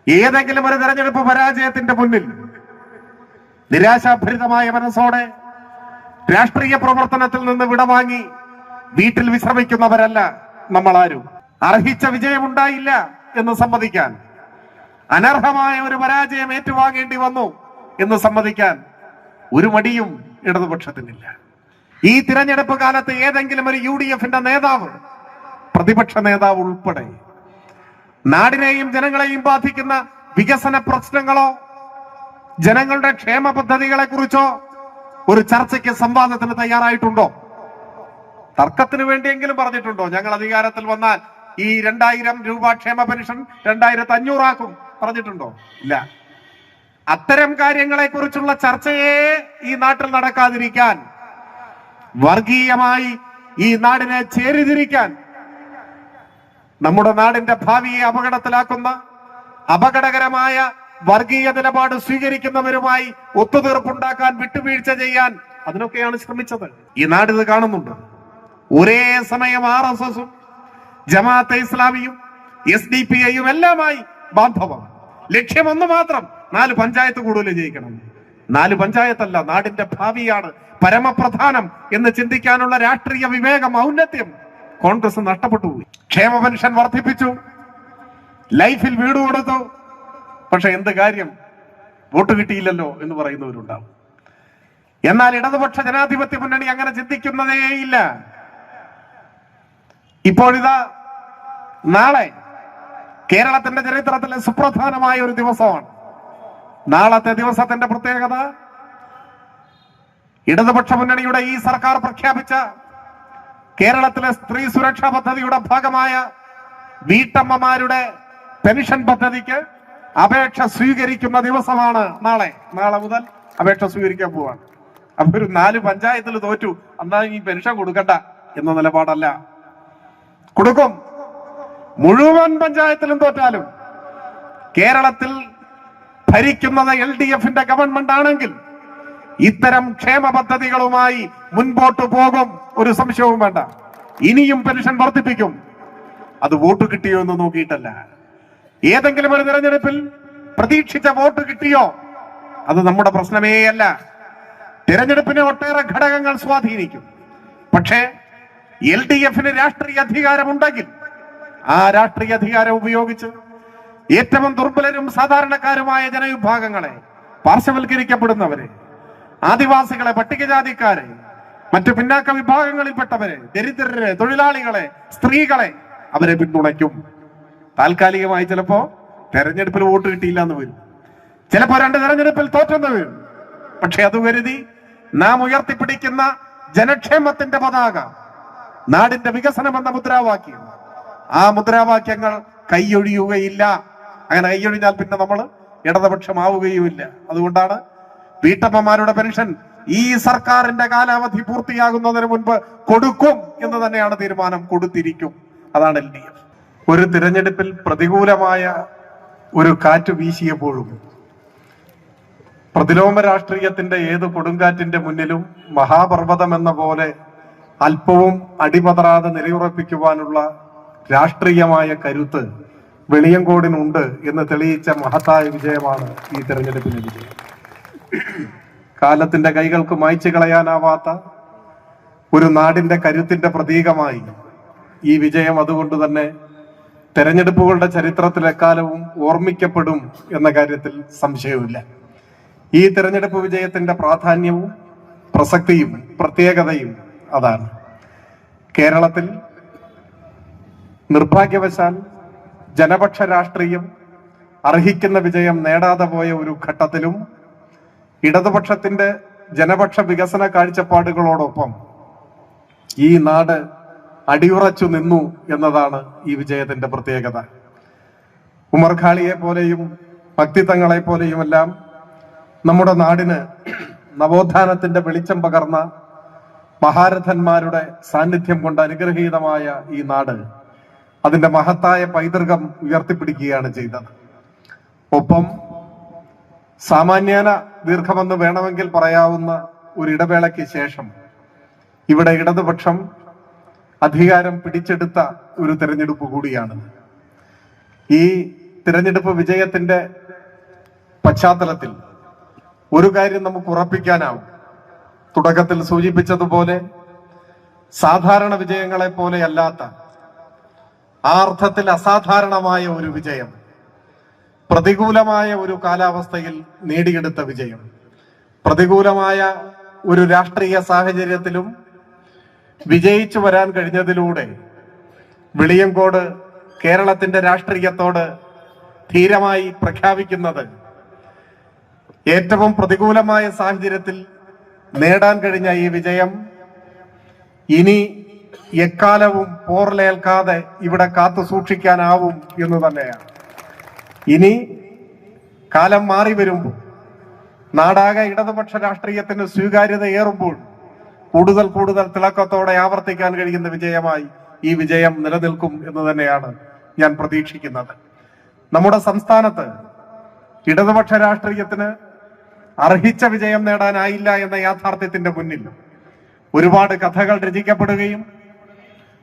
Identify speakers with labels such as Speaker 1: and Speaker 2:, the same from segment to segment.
Speaker 1: ഏതെങ്കിലും ഒരു തെരഞ്ഞെടുപ്പ് പരാജയത്തിന്റെ മുന്നിൽ നിരാശാഭരിതമായ മനസ്സോടെ രാഷ്ട്രീയ പ്രവർത്തനത്തിൽ നിന്ന് വിടവാങ്ങി വീട്ടിൽ വിശ്രമിക്കുന്നവരല്ല നമ്മളാരും. അർഹിച്ച വിജയമുണ്ടായില്ല എന്ന് സമ്മതിക്കാൻ, അനർഹമായ ഒരു പരാജയം ഏറ്റുവാങ്ങേണ്ടി വന്നു എന്ന് സമ്മതിക്കാൻ ഒരു മടിയും ഇടതുപക്ഷത്തിനില്ല. ഈ തിരഞ്ഞെടുപ്പ് കാലത്ത് ഏതെങ്കിലും ഒരു UDF-ന്റെ നേതാവ്, പ്രതിപക്ഷ നേതാവ് ഉൾപ്പെടെ നാടിനെയും ജനങ്ങളെയും ബാധിക്കുന്ന വികസന പ്രശ്നങ്ങളോ ജനങ്ങളുടെ ക്ഷേമ പദ്ധതികളെ കുറിച്ചോ ഒരു ചർച്ചയ്ക്ക് സംവാദത്തിന് തയ്യാറായിട്ടുണ്ടോ? തർക്കത്തിന് വേണ്ടിയെങ്കിലും പറഞ്ഞിട്ടുണ്ടോ ഞങ്ങൾ അധികാരത്തിൽ വന്നാൽ ഈ 2000 രൂപ ക്ഷേമ പെൻഷൻ 2500 ആക്കും പറഞ്ഞിട്ടുണ്ടോ? ഇല്ല. അത്തരം കാര്യങ്ങളെ കുറിച്ചുള്ള ചർച്ചയെ ഈ നാട്ടിൽ നടക്കാതിരിക്കാൻ, വർഗീയമായി ഈ നാടിനെ ചേരിതിരിക്കാൻ, നമ്മുടെ നാടിന്റെ ഭാവിയെ അപകടത്തിലാക്കുന്ന അപകടകരമായ വർഗീയ നിലപാട് സ്വീകരിക്കുന്നവരുമായി ഒത്തുതീർപ്പുണ്ടാക്കാൻ, വിട്ടുവീഴ്ച ചെയ്യാൻ, അതിനൊക്കെയാണ് ശ്രമിച്ചത്. ഈ നാട് ഇത് കാണുന്നുണ്ട്. ഒരേ സമയം RSS-ഉം ജമാഅത്തെ ഇസ്ലാമിയും SDPI-യും എല്ലാമായി ബാന്ധവം. ലക്ഷ്യം ഒന്ന് മാത്രം, 4 പഞ്ചായത്ത് കൂടുതൽ ജയിക്കണം. 4 പഞ്ചായത്തല്ല, നാടിന്റെ ഭാവിയാണ് പരമപ്രധാനം എന്ന് ചിന്തിക്കാനുള്ള രാഷ്ട്രീയ വിവേകം, ഔന്നത്യം കോൺഗ്രസ് നഷ്ടപ്പെട്ടു പോയി. ക്ഷേമ പെൻഷൻ വർദ്ധിപ്പിച്ചു, ലൈഫിൽ വീട് കൊടുത്തു, പക്ഷെ എന്ത് കാര്യം, വോട്ട് കിട്ടിയില്ലല്ലോ എന്ന് പറയുന്നവരുണ്ടാവും. എന്നാൽ ഇടതുപക്ഷ ജനാധിപത്യ മുന്നണി അങ്ങനെ ചിന്തിക്കുന്നതേയില്ല. ഇപ്പോഴിതാ നാളെ കേരളത്തിന്റെ ചരിത്രത്തിലെ സുപ്രധാനമായ ഒരു ദിവസമാണ്. നാളത്തെ ദിവസത്തിന്റെ പ്രത്യേകത, ഇടതുപക്ഷ മുന്നണിയുടെ ഈ സർക്കാർ പ്രഖ്യാപിച്ച കേരളത്തിലെ സ്ത്രീ സുരക്ഷാ പദ്ധതിയുടെ ഭാഗമായ വീട്ടമ്മമാരുടെ പെൻഷൻ പദ്ധതിക്ക് അപേക്ഷ സ്വീകരിക്കുന്ന ദിവസമാണ് നാളെ. നാളെ മുതൽ അപേക്ഷ സ്വീകരിക്കാൻ പോവാണ്. അപ്പൊ ഒരു 4 പഞ്ചായത്തിൽ തോറ്റു, എന്നാ ഈ പെൻഷൻ കൊടുക്കണ്ട എന്ന നിലപാടല്ല. കൊടുക്കും. മുഴുവൻ പഞ്ചായത്തിലും തോറ്റാലും കേരളത്തിൽ ഭരിക്കുന്നത് LDF-ന്റെ ഗവൺമെന്റ് ആണെങ്കിൽ ഇത്തരം ക്ഷേമ പദ്ധതികളുമായി മുൻപോട്ട് പോകും, ഒരു സംശയവും വേണ്ട. ഇനിയും പെൻഷൻ വർദ്ധിപ്പിക്കും. അത് വോട്ട് കിട്ടിയോ എന്ന് നോക്കിയിട്ടല്ല. ഏതെങ്കിലും ഒരു തെരഞ്ഞെടുപ്പിൽ പ്രതീക്ഷിച്ച വോട്ട് കിട്ടിയോ, അത് നമ്മുടെ പ്രശ്നമേ അല്ല. തെരഞ്ഞെടുപ്പിനെ ഒട്ടേറെ ഘടകങ്ങൾ സ്വാധീനിക്കും. പക്ഷേ LDF-ന് രാഷ്ട്രീയ അധികാരമുണ്ടെങ്കിൽ ആ രാഷ്ട്രീയ അധികാരം ഉപയോഗിച്ച് ഏറ്റവും ദുർബലരും സാധാരണക്കാരുമായ ജനവിഭാഗങ്ങളെ, പാർശ്വവൽക്കരിക്കപ്പെടുന്നവരെ, ആദിവാസികളെ, പട്ടികജാതിക്കാരെ, മറ്റു പിന്നാക്ക വിഭാഗങ്ങളിൽപ്പെട്ടവരെ, ദരിദ്രരെ, തൊഴിലാളികളെ, സ്ത്രീകളെ അവരെ പിന്തുണയ്ക്കും. താൽക്കാലികമായി ചിലപ്പോ തെരഞ്ഞെടുപ്പിൽ വോട്ട് കിട്ടിയില്ല എന്ന് വരും, ചിലപ്പോ 2 തെരഞ്ഞെടുപ്പിൽ തോറ്റെന്ന് വരും. പക്ഷെ അത് കരുതി നാം ഉയർത്തിപ്പിടിക്കുന്ന ജനക്ഷേമത്തിന്റെ പതാക, നാടിന്റെ വികസനം എന്ന മുദ്രാവാക്യം, ആ മുദ്രാവാക്യങ്ങൾ കൈയൊഴിയുകയില്ല. അങ്ങനെ കൈയൊഴിഞ്ഞാൽ പിന്നെ നമ്മൾ ഇടതുപക്ഷമാവുകയുമില്ല. അതുകൊണ്ടാണ് വീട്ടമ്മമാരുടെ പെൻഷൻ ഈ സർക്കാരിന്റെ കാലാവധി പൂർത്തിയാകുന്നതിന് മുൻപ് കൊടുക്കും എന്ന് തന്നെയാണ് തീരുമാനം. കൊടുത്തിരിക്കും. അതാണ് LDF. ഒരു തിരഞ്ഞെടുപ്പിൽ പ്രതികൂലമായ ഒരു കാറ്റ് വീശിയപ്പോഴും പ്രതിലോമ രാഷ്ട്രീയത്തിന്റെ ഏത് കൊടുങ്കാറ്റിന്റെ മുന്നിലും മഹാപർവ്വതം എന്ന പോലെ അല്പവും അടിപതറാതെ നിലയുറപ്പിക്കുവാനുള്ള രാഷ്ട്രീയമായ കരുത്ത് വെളിയങ്കോടിനുണ്ട് എന്ന് തെളിയിച്ച മഹത്തായ വിജയമാണ് ഈ തെരഞ്ഞെടുപ്പിന്റെ വിജയം. കാലത്തിന്റെ കൈകൾക്ക് മായ്ച്ചു കളയാനാവാത്ത ഒരു നാടിന്റെ കരുത്തിന്റെ പ്രതീകമായി ഈ വിജയം അതുകൊണ്ട് തന്നെ തെരഞ്ഞെടുപ്പുകളുടെ ചരിത്രത്തിൽ എക്കാലവും ഓർമ്മിക്കപ്പെടും എന്ന കാര്യത്തിൽ സംശയവുമില്ല. ഈ തെരഞ്ഞെടുപ്പ് വിജയത്തിന്റെ പ്രാധാന്യവും പ്രസക്തിയും പ്രത്യേകതയും അതാണ്. കേരളത്തിൽ നിർഭാഗ്യവശാൽ ജനപക്ഷ രാഷ്ട്രീയം അർഹിക്കുന്ന വിജയം നേടാതെ പോയ ഒരു ഘട്ടത്തിലും ഇടതുപക്ഷത്തിന്റെ ജനപക്ഷ വികസന കാഴ്ചപ്പാടുകളോടൊപ്പം ഈ നാട് അടിയുറച്ചു നിന്നു എന്നതാണ് ഈ വിജയത്തിന്റെ പ്രത്യേകത. ഉമർഖാളിയെ പോലെയും ഭക്തിത്തങ്ങളെ പോലെയുമെല്ലാം നമ്മുടെ നാടിന് നവോത്ഥാനത്തിന്റെ വെളിച്ചം പകർന്ന മഹാരഥന്മാരുടെ സാന്നിധ്യം കൊണ്ട് അനുഗ്രഹീതമായ ഈ നാട് അതിന്റെ മഹത്തായ പൈതൃകം ഉയർത്തിപ്പിടിക്കുകയാണ് ചെയ്തത്. ഒപ്പം സാമാന്യേന ദീർഘമെന്ന് വേണമെങ്കിൽ പറയാവുന്ന ഒരു ഇടവേളയ്ക്ക് ശേഷം ഇവിടെ ഇടതുപക്ഷം അധികാരം പിടിച്ചെടുത്ത ഒരു തെരഞ്ഞെടുപ്പ് കൂടിയാണ്. ഈ തിരഞ്ഞെടുപ്പ് വിജയത്തിന്റെ പശ്ചാത്തലത്തിൽ ഒരു കാര്യം നമുക്ക് ഉറപ്പിക്കാനാവും. തുടക്കത്തിൽ സൂചിപ്പിച്ചതുപോലെ സാധാരണ വിജയങ്ങളെ പോലെ അല്ലാത്ത, ആ അർത്ഥത്തിൽ അസാധാരണമായ ഒരു വിജയം, പ്രതികൂലമായ ഒരു കാലാവസ്ഥയിൽ നേടിയെടുത്ത വിജയം, പ്രതികൂലമായ ഒരു രാഷ്ട്രീയ സാഹചര്യത്തിലും വിജയിച്ചു വരാൻ കഴിഞ്ഞതിലൂടെ വെളിയങ്കോട് കേരളത്തിന്റെ രാഷ്ട്രീയത്തോട് ധീരമായി പ്രഖ്യാപിക്കുന്നത് ഏറ്റവും പ്രതികൂലമായ സാഹചര്യത്തിൽ നേടാൻ കഴിഞ്ഞ ഈ വിജയം ഇനി എക്കാലവും പോർലേൽക്കാതെ ഇവിടെ കാത്തു സൂക്ഷിക്കാനാവും എന്ന് തന്നെയാണ്. ഇനി കാലം മാറി വരുമ്പോൾ, നാടാകെ ഇടതുപക്ഷ രാഷ്ട്രീയത്തിന് സ്വീകാര്യത ഏറുമ്പോൾ കൂടുതൽ കൂടുതൽ തിളക്കത്തോടെ ആവർത്തിക്കാൻ കഴിയുന്ന വിജയമായി ഈ വിജയം നിലനിൽക്കും എന്ന് തന്നെയാണ് ഞാൻ പ്രതീക്ഷിക്കുന്നത്. നമ്മുടെ സംസ്ഥാനത്ത് ഇടതുപക്ഷ രാഷ്ട്രീയത്തിന് അർഹിച്ച വിജയം നേടാനായില്ല എന്ന യാഥാർത്ഥ്യത്തിന്റെ മുന്നിൽ ഒരുപാട് കഥകൾ രചിക്കപ്പെടുകയും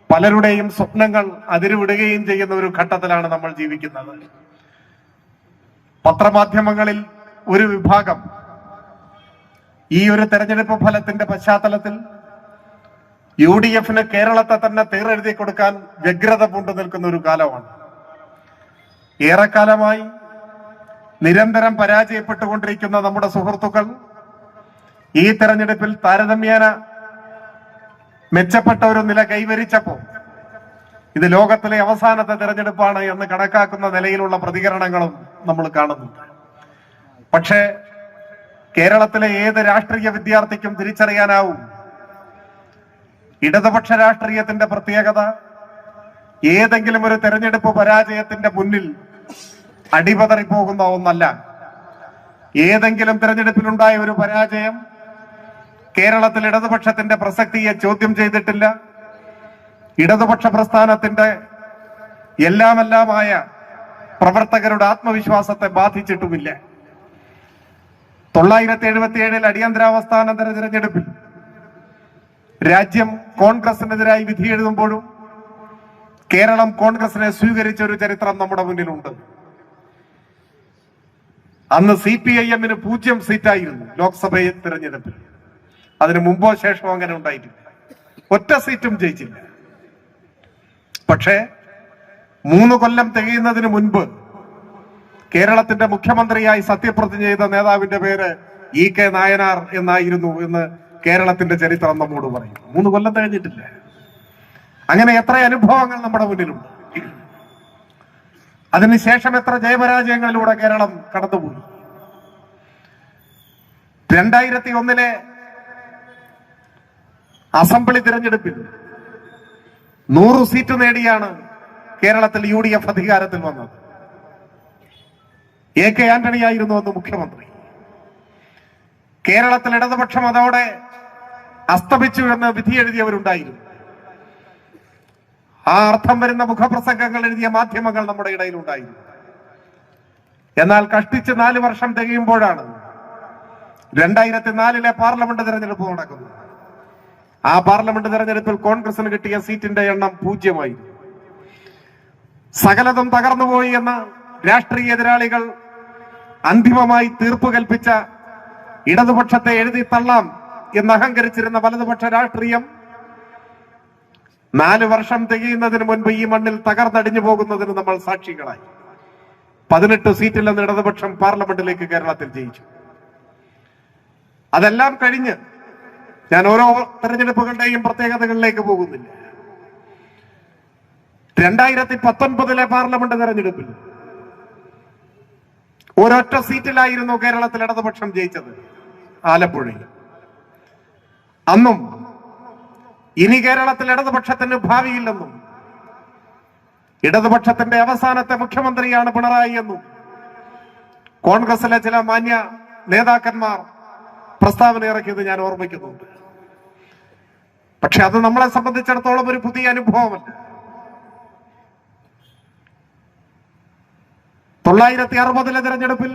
Speaker 1: പലരുടെയും സ്വപ്നങ്ങൾ അതിരുവിടുകയും ചെയ്യുന്ന ഒരു ഘട്ടത്തിലാണ് നമ്മൾ ജീവിക്കുന്നത്. പത്രമാധ്യമങ്ങളിൽ ഒരു വിഭാഗം ഈ ഒരു തെരഞ്ഞെടുപ്പ് ഫലത്തിന്റെ പശ്ചാത്തലത്തിൽ UDF-ന് കേരളത്തെ തന്നെ തീരെഴുതി കൊടുക്കാൻ വ്യഗ്രത പൂണ്ടു നിൽക്കുന്ന ഒരു കാലമാണ്. ഏറെക്കാലമായി നിരന്തരം പരാജയപ്പെട്ടുകൊണ്ടിരിക്കുന്ന നമ്മുടെ സുഹൃത്തുക്കൾ ഈ തെരഞ്ഞെടുപ്പിൽ താരതമ്യേന മെച്ചപ്പെട്ട ഒരു നില കൈവരിച്ചപ്പോൾ ഇത് ലോകത്തിലെ അവസാനത്തെ തെരഞ്ഞെടുപ്പാണ് എന്ന് കണക്കാക്കുന്ന നിലയിലുള്ള പ്രതികരണങ്ങളും നമ്മൾ കാണുന്നുണ്ട്. പക്ഷേ കേരളത്തിലെ ഏത് രാഷ്ട്രീയ വിദ്യാർത്ഥിക്കും തിരിച്ചറിയാനാവും ഇടതുപക്ഷ രാഷ്ട്രീയത്തിന്റെ പ്രത്യേകത ഏതെങ്കിലും ഒരു തെരഞ്ഞെടുപ്പ് പരാജയത്തിന്റെ മുന്നിൽ അടിപതറിപ്പോകുന്ന ഒന്നല്ല. ഏതെങ്കിലും തെരഞ്ഞെടുപ്പിലുണ്ടായ ഒരു പരാജയം കേരളത്തിൽ ഇടതുപക്ഷത്തിന്റെ പ്രസക്തിയെ ചോദ്യം ചെയ്തിട്ടില്ല. ഇടതുപക്ഷ പ്രസ്ഥാനത്തിന്റെ എല്ലാമായ പ്രവർത്തകരുടെ ആത്മവിശ്വാസത്തെ ബാധിച്ചിട്ടുമില്ല. 977 അടിയന്തരാവസ്ഥാനന്തര തിരഞ്ഞെടുപ്പിൽ രാജ്യം കോൺഗ്രസിനെതിരായി വിധി എഴുതുമ്പോഴും കേരളം കോൺഗ്രസിനെ സ്വീകരിച്ച ഒരു ചരിത്രം നമ്മുടെ മുന്നിലുണ്ട്. അന്ന് CPIM-ന് 0 സീറ്റായിരുന്നു ലോക്സഭ തിരഞ്ഞെടുപ്പിൽ. അതിന് മുമ്പോ ശേഷമോ അങ്ങനെ ഉണ്ടായിട്ടില്ല. ഒറ്റ സീറ്റും ജയിച്ചില്ല. പക്ഷേ 3 കൊല്ലം തികയുന്നതിന് മുൻപ് കേരളത്തിന്റെ മുഖ്യമന്ത്രിയായി സത്യപ്രതിജ്ഞ ചെയ്ത നേതാവിന്റെ പേര് EK നായനാർ എന്നായിരുന്നു എന്ന് കേരളത്തിന്റെ ചരിത്രം നമ്മോട് പറയും. 3 കൊല്ലം തികഞ്ഞിട്ടില്ല. അങ്ങനെ എത്ര അനുഭവങ്ങൾ നമ്മുടെ മുന്നിലുണ്ട്. അതിനുശേഷം എത്ര ജയപരാജയങ്ങളിലൂടെ കേരളം കടന്നുപോയി. 2001 അസംബ്ലി തിരഞ്ഞെടുപ്പിൽ 100 സീറ്റ് നേടിയാണ് കേരളത്തിൽ UDF അധികാരത്തിൽ വന്നത്. AK ആന്റണി ആയിരുന്നു അന്ന് മുഖ്യമന്ത്രി. കേരളത്തിൽ ഇടതുപക്ഷം അതോടെ അസ്തമിച്ചു എന്ന് വിധി എഴുതിയവരുണ്ടായിരുന്നു. ആ അർത്ഥം വരുന്ന മുഖപ്രസംഗങ്ങൾ എഴുതിയ മാധ്യമങ്ങൾ നമ്മുടെ ഇടയിലുണ്ടായിരുന്നു. എന്നാൽ കഷ്ടിച്ച് 4 വർഷം തികയുമ്പോഴാണ് 2004 പാർലമെന്റ് തെരഞ്ഞെടുപ്പ് നടക്കുന്നത്. ആ പാർലമെന്റ് തെരഞ്ഞെടുപ്പിൽ കോൺഗ്രസിന് കിട്ടിയ സീറ്റിന്റെ എണ്ണം 0. സകലതും തകർന്നുപോയി എന്ന് രാഷ്ട്രീയ എതിരാളികൾ അന്തിമമായി തീർപ്പ് കൽപ്പിച്ച ഇടതുപക്ഷത്തെ എഴുതി തള്ളാം എന്ന് അഹങ്കരിച്ചിരുന്ന വലതുപക്ഷ രാഷ്ട്രീയം 4 വർഷം തികയുന്നതിന് മുൻപ് ഈ മണ്ണിൽ തകർന്നടിഞ്ഞു പോകുന്നതിന് നമ്മൾ സാക്ഷികളായി. 18 സീറ്റിൽ നിന്ന് ഇടതുപക്ഷം പാർലമെന്റിലേക്ക് കേരളത്തിൽ ജയിച്ചു. അതെല്ലാം കഴിഞ്ഞ് ഞാൻ ഓരോ തെരഞ്ഞെടുപ്പുകളുടെയും പ്രത്യേകതകളിലേക്ക് പോകുന്നില്ല. 2019 പാർലമെന്റ് തെരഞ്ഞെടുപ്പിൽ ഒരൊറ്റ സീറ്റിലായിരുന്നു കേരളത്തിൽ ഇടതുപക്ഷം ജയിച്ചത്, ആലപ്പുഴയിൽ. അന്നും ഇനി കേരളത്തിൽ ഇടതുപക്ഷത്തിന് ഭാവിയില്ലെന്നും ഇടതുപക്ഷത്തിന്റെ അവസാനത്തെ മുഖ്യമന്ത്രിയാണ് പിണറായി എന്നും കോൺഗ്രസിലെ ചില മാന്യ നേതാക്കന്മാർ പ്രസ്താവന ഇറക്കിയത് ഞാൻ ഓർമ്മിക്കുന്നുണ്ട്. പക്ഷെ അത് നമ്മളെ സംബന്ധിച്ചിടത്തോളം ഒരു പുതിയ അനുഭവമല്ല. 1960 തെരഞ്ഞെടുപ്പിൽ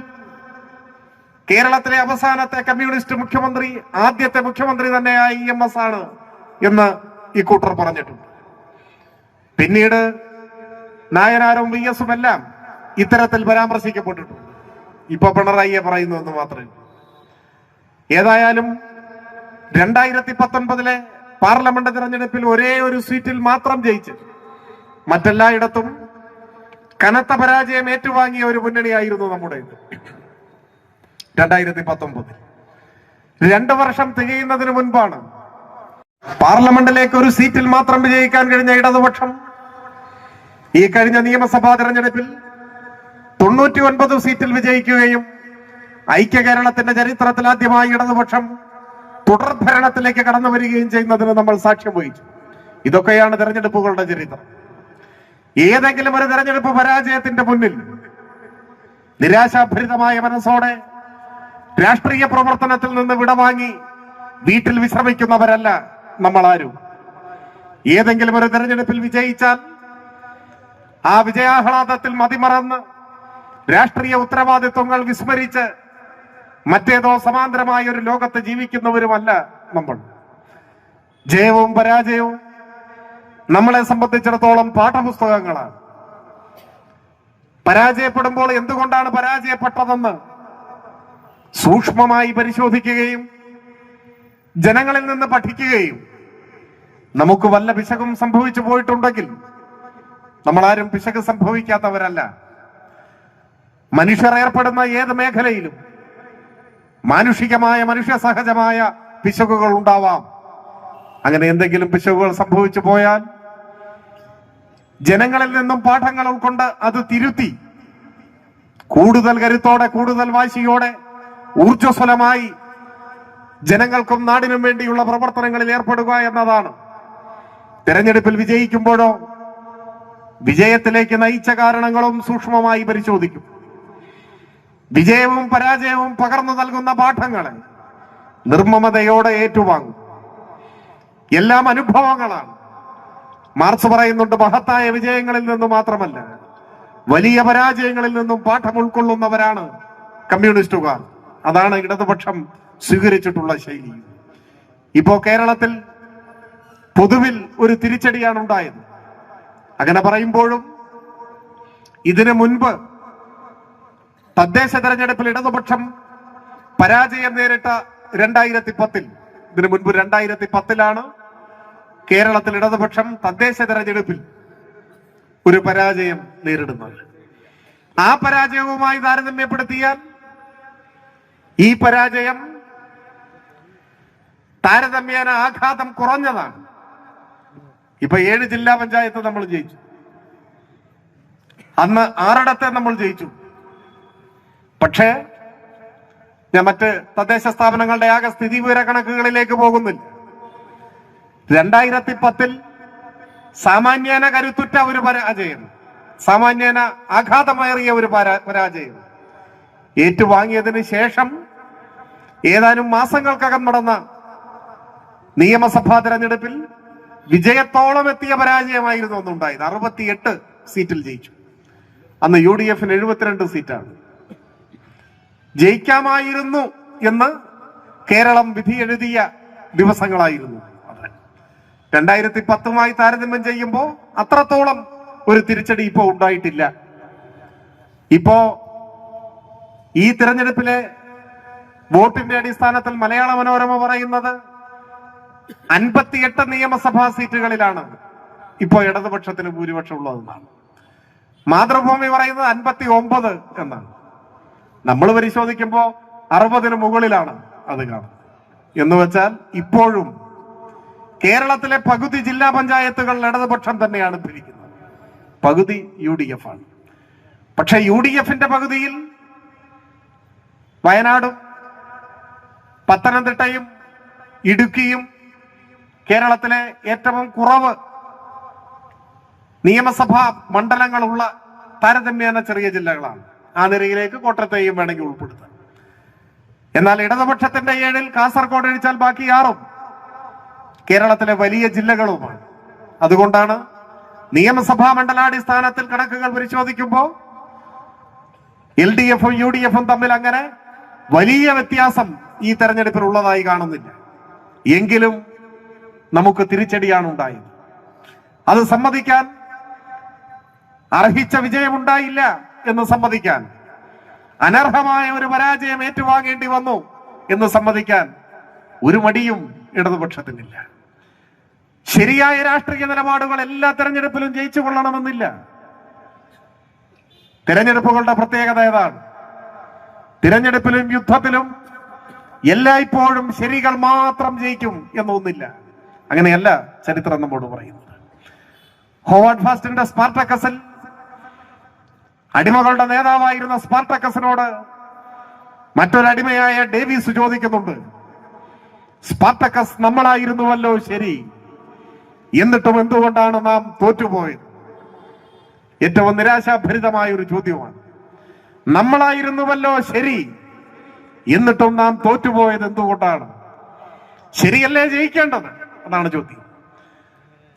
Speaker 1: കേരളത്തിലെ അവസാനത്തെ കമ്മ്യൂണിസ്റ്റ് മുഖ്യമന്ത്രി, ആദ്യത്തെ മുഖ്യമന്ത്രി തന്നെയായ EMS ആണ് എന്ന് ഈ കൂട്ടർ പറഞ്ഞിട്ടുണ്ട്. പിന്നീട് നായനാരും VS-ഉം എല്ലാം ഇത്തരത്തിൽ പരാമർശിക്കപ്പെട്ടിട്ടുണ്ട്. ഇപ്പൊ പിണറായിയെ പറയുന്നു എന്ന് മാത്രമേ. ഏതായാലും 2019 പാർലമെന്റ് തെരഞ്ഞെടുപ്പിൽ ഒരേ ഒരു സീറ്റിൽ മാത്രം ജയിച്ച് മറ്റെല്ലായിടത്തും കനത്ത പരാജയം ഏറ്റുവാങ്ങിയ ഒരു മുന്നണിയായിരുന്നു നമ്മുടെ 2019. 2 വർഷം തികയുന്നതിന് മുൻപാണ് പാർലമെന്റിലേക്ക് ഒരു സീറ്റിൽ മാത്രം വിജയിക്കാൻ കഴിഞ്ഞ ഇടതുപക്ഷം ഈ കഴിഞ്ഞ നിയമസഭാ തെരഞ്ഞെടുപ്പിൽ 99 സീറ്റിൽ വിജയിക്കുകയും ഐക്യ കേരളത്തിന്റെ ചരിത്രത്തിൽ ആദ്യമായി ഇടതുപക്ഷം തുടർഭരണത്തിലേക്ക് കടന്നു വരികയും ചെയ്യുന്നതിന് നമ്മൾ സാക്ഷ്യം വഹിച്ചു. ഇതൊക്കെയാണ് തെരഞ്ഞെടുപ്പുകളുടെ ചരിത്രം. ഏതെങ്കിലും ഒരു തെരഞ്ഞെടുപ്പ് പരാജയത്തിന്റെ മുന്നിൽ നിരാശാഭരിതമായ മനസ്സോടെ രാഷ്ട്രീയ പ്രവർത്തനത്തിൽ നിന്ന് വിടവാങ്ങി വീട്ടിൽ വിശ്രമിക്കുന്നവരല്ല നമ്മൾ ആരും. ഏതെങ്കിലും ഒരു തെരഞ്ഞെടുപ്പിൽ വിജയിച്ചാൽ ആ വിജയാഹ്ലാദത്തിൽ മതിമറന്ന് രാഷ്ട്രീയ ഉത്തരവാദിത്വങ്ങൾ വിസ്മരിച്ച് മറ്റേതോ സമാന്തരമായ ഒരു ലോകത്ത് ജീവിക്കുന്നവരുമല്ല നമ്മൾ. ജയവും പരാജയവും നമ്മളെ സംബന്ധിച്ചിടത്തോളം പാഠപുസ്തകങ്ങളാണ്. പരാജയപ്പെടുമ്പോൾ എന്തുകൊണ്ടാണ് പരാജയപ്പെട്ടതെന്ന് സൂക്ഷ്മമായി പരിശോധിക്കുകയും ജനങ്ങളിൽ നിന്ന് പഠിക്കുകയും നമുക്ക് വല്ല പിശകും സംഭവിച്ചു പോയിട്ടുണ്ടെങ്കിൽ നമ്മളാരും പിശക് സംഭവിക്കാത്തവരല്ല. മനുഷ്യർ ഏർപ്പെടുന്ന ഏത് മേഖലയിലും മാനുഷികമായ മനുഷ്യ സഹജമായ പിശകുകൾ ഉണ്ടാവാം. അങ്ങനെ എന്തെങ്കിലും പിശകുകൾ സംഭവിച്ചു പോയാൽ ജനങ്ങളിൽ നിന്നും പാഠങ്ങൾ ഉൾക്കൊണ്ട് അത് തിരുത്തി കൂടുതൽ കരുത്തോടെ കൂടുതൽ വാശിയോടെ ഊർജ്ജസ്വലമായി ജനങ്ങൾക്കും നാടിനും വേണ്ടിയുള്ള പ്രവർത്തനങ്ങളിൽ ഏർപ്പെടുക എന്നതാണ്. തെരഞ്ഞെടുപ്പിൽ വിജയിക്കുമ്പോഴോ വിജയത്തിലേക്ക് നയിച്ച കാരണങ്ങളും സൂക്ഷ്മമായി പരിശോധിക്കും. വിജയവും പരാജയവും പകർന്നു നൽകുന്ന പാഠങ്ങളെ നിർമ്മമതയോടെ ഏറ്റുവാങ്ങും. എല്ലാം അനുഭവങ്ങളാണ്. മാർക്സ് പറയുന്നുണ്ട്, മഹത്തായ വിജയങ്ങളിൽ നിന്നും മാത്രമല്ല വലിയ പരാജയങ്ങളിൽ നിന്നും പാഠം ഉൾക്കൊള്ളുന്നവരാണ് കമ്മ്യൂണിസ്റ്റുകാർ. അതാണ് ഇടതുപക്ഷം സ്വീകരിച്ചിട്ടുള്ള ശൈലി. ഇപ്പോ കേരളത്തിൽ പൊതുവിൽ ഒരു തിരിച്ചടിയാണ് ഉണ്ടായത്. അങ്ങനെ പറയുമ്പോഴും ഇതിനു മുൻപ് തദ്ദേശ തെരഞ്ഞെടുപ്പിൽ ഇടതുപക്ഷം പരാജയം നേരിട്ട 2010 ഇതിനു മുൻപ് 2010 കേരളത്തിൽ ഇടതുപക്ഷം തദ്ദേശ തെരഞ്ഞെടുപ്പിൽ ഒരു പരാജയം നേരിടുന്നത്. ആ പരാജയവുമായി താരതമ്യപ്പെടുത്തിയാൽ ഈ പരാജയം താരതമ്യേന ആഘാതം കുറഞ്ഞതാണ്. ഇപ്പൊ 7 ജില്ലാ പഞ്ചായത്ത് നമ്മൾ ജയിച്ചു. അന്ന് 6 നമ്മൾ ജയിച്ചു. പക്ഷേ ഞാൻ മറ്റ് തദ്ദേശ സ്ഥാപനങ്ങളുടെ ആകെ സ്ഥിതി വിവര കണക്കുകളിലേക്ക് പോകുന്നില്ല. 2010 സാമാന്യേന കരുത്തുറ്റ ഒരു പരാജയം, സാമാന്യേന ആഘാതമേറിയ ഒരു പരാജയം ഏറ്റുവാങ്ങിയതിന് ശേഷം ഏതാനും മാസങ്ങൾക്കകം നടന്ന നിയമസഭാ തെരഞ്ഞെടുപ്പിൽ വിജയത്തോളം എത്തിയ പരാജയമായിരുന്നു ഒന്നുണ്ടായത്. 68 സീറ്റിൽ ജയിച്ചു. അന്ന് UDF 72 സീറ്റാണ്. ജയിക്കാമായിരുന്നു എന്ന് കേരളം വിധി എഴുതിയ ദിവസങ്ങളായിരുന്നു. 2010 താരതമ്യം ചെയ്യുമ്പോൾ അത്രത്തോളം ഒരു തിരിച്ചടി ഇപ്പോ ഉണ്ടായിട്ടില്ല. ഇപ്പോ ഈ തിരഞ്ഞെടുപ്പിലെ വോട്ടിന്റെ അടിസ്ഥാനത്തിൽ മലയാള മനോരമ പറയുന്നത് 58 നിയമസഭാ സീറ്റുകളിലാണ് ഇപ്പോ ഇടതുപക്ഷത്തിന് ഭൂരിപക്ഷം ഉള്ളതെന്നാണ്. മാതൃഭൂമി പറയുന്നത് 59 എന്നാണ്. നമ്മൾ പരിശോധിക്കുമ്പോ 60-ന് മുകളിലാണ് അത് കാണുന്നത്. എന്ന് വെച്ചാൽ ഇപ്പോഴും കേരളത്തിലെ പകുതി ജില്ലാ പഞ്ചായത്തുകൾ ഇടതുപക്ഷം തന്നെയാണ് ഭരിക്കുന്നത്, പകുതി UDF ആണ്. പക്ഷെ UDFന്റെ പകുതിയിൽ വയനാടും പത്തനംതിട്ടയും ഇടുക്കിയും കേരളത്തിലെ ഏറ്റവും കുറവ് നിയമസഭാ മണ്ഡലങ്ങളുള്ള താരതമ്യേന ചെറിയ ജില്ലകളാണ്. ആ നിരയിലേക്ക് കോട്ടയത്തെയും വേണമെങ്കിൽ ഉൾപ്പെടുത്താം. എന്നാൽ ഇടതുപക്ഷത്തിന്റെ 7-ൽ കാസർഗോഡ് ഒഴിച്ചാൽ ബാക്കി 6ഉം കേരളത്തിലെ വലിയ ജില്ലകളുമാണ്. അതുകൊണ്ടാണ് നിയമസഭാ മണ്ഡലാടിസ്ഥാനത്തിൽ കണക്കുകൾ പരിശോധിക്കുമ്പോൾ LDFും UDFും തമ്മിൽ അങ്ങനെ വലിയ വ്യത്യാസം ഈ തെരഞ്ഞെടുപ്പിൽ ഉള്ളതായി കാണുന്നില്ല. എങ്കിലും നമുക്ക് തിരിച്ചടിയാണ് ഉണ്ടായത്. അത് സമ്മതിക്കാൻ അർഹിച്ച വിജയമുണ്ടായില്ല എന്ന് സമ്മതിക്കാൻ, അനർഹമായ ഒരു പരാജയം ഏറ്റുവാങ്ങേണ്ടി വന്നു എന്ന് സമ്മതിക്കാൻ ഒരു മടിയും ഇടതുപക്ഷത്തിനില്ല. ശരിയായ രാഷ്ട്രീയ നിലപാടുകൾ എല്ലാ തെരഞ്ഞെടുപ്പിലും ജയിച്ചു കൊള്ളണമെന്നില്ല. തിരഞ്ഞെടുപ്പുകളുടെ പ്രത്യേകത ഏതാണ്? തിരഞ്ഞെടുപ്പിലും യുദ്ധത്തിലും എല്ലായ്പ്പോഴും ശരികൾ മാത്രം ജയിക്കും എന്നൊന്നില്ല. അങ്ങനെയല്ല ചരിത്രം നമ്മോട് പറയുന്നത്. ഹോവാർഡ് ഫാസ്റ്റിന്റെ സ്പാർട്ടക്കസിൽ അടിമകളുടെ നേതാവായിരുന്ന സ്പാർട്ടക്കസിനോട് മറ്റൊരടിമയായ ഡേവിസ് ചോദിക്കുന്നുണ്ട്, സ്പാർട്ടക്കസ് നമ്മളായിരുന്നുവല്ലോ ശരി, എന്നിട്ടും എന്തുകൊണ്ടാണ് നാം തോറ്റുപോയത്? ഏറ്റവും നിരാശാഭരിതമായ ഒരു ചോദ്യമാണ്. നമ്മളായിരുന്നുവല്ലോ ശരി, എന്നിട്ടും നാം തോറ്റുപോയത് എന്തുകൊണ്ടാണ്? ശരിയല്ലേ ജയിക്കേണ്ടത്? അതാണ് ചോദ്യം.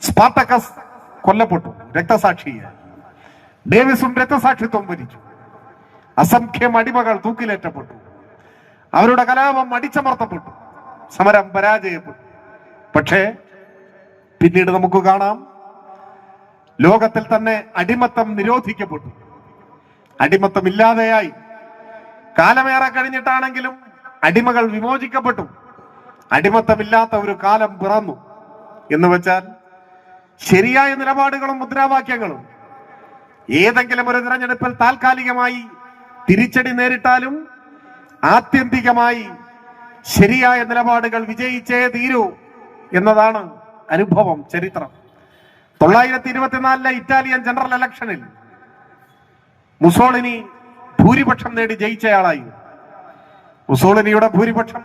Speaker 1: സ്പാർട്ടക്കസ് കൊല്ലപ്പെട്ടു, രക്തസാക്ഷിയായി. ഡേവിസും രക്തസാക്ഷിത്വം വരിച്ചു. അസംഖ്യം അടിമകൾ തൂക്കിലേറ്റപ്പെട്ടു. അവരുടെ കലാപം അടിച്ചമർത്തപ്പെട്ടു. സമരം പരാജയപ്പെട്ടു. പക്ഷേ പിന്നീട് നമുക്ക് കാണാം, ലോകത്തിൽ തന്നെ അടിമത്തം നിരോധിക്കപ്പെട്ടു. അടിമത്തം ഇല്ലാതെയായി. കാലമേറെ കഴിഞ്ഞിട്ടാണെങ്കിലും അടിമകൾ വിമോചിക്കപ്പെട്ടു. അടിമത്തമില്ലാത്ത ഒരു കാലം പിറന്നു. എന്ന് വെച്ചാൽ ശരിയായ നിലപാടുകളും മുദ്രാവാക്യങ്ങളും ഏതെങ്കിലും ഒരു തിരഞ്ഞെടുപ്പിൽ താൽക്കാലികമായി തിരിച്ചടി നേരിട്ടാലും ആത്യന്തികമായി ശരിയായ നിലപാടുകൾ വിജയിച്ചേ തീരൂ എന്നതാണ് അനുഭവം, ചരിത്രം. 924 ഇറ്റാലിയൻ ജനറൽ ഇലക്ഷനിൽ മുസോളിനി ഭൂരിപക്ഷം നേടി ജയിച്ചയാളായി. മുസോളിനിയുടെ ഭൂരിപക്ഷം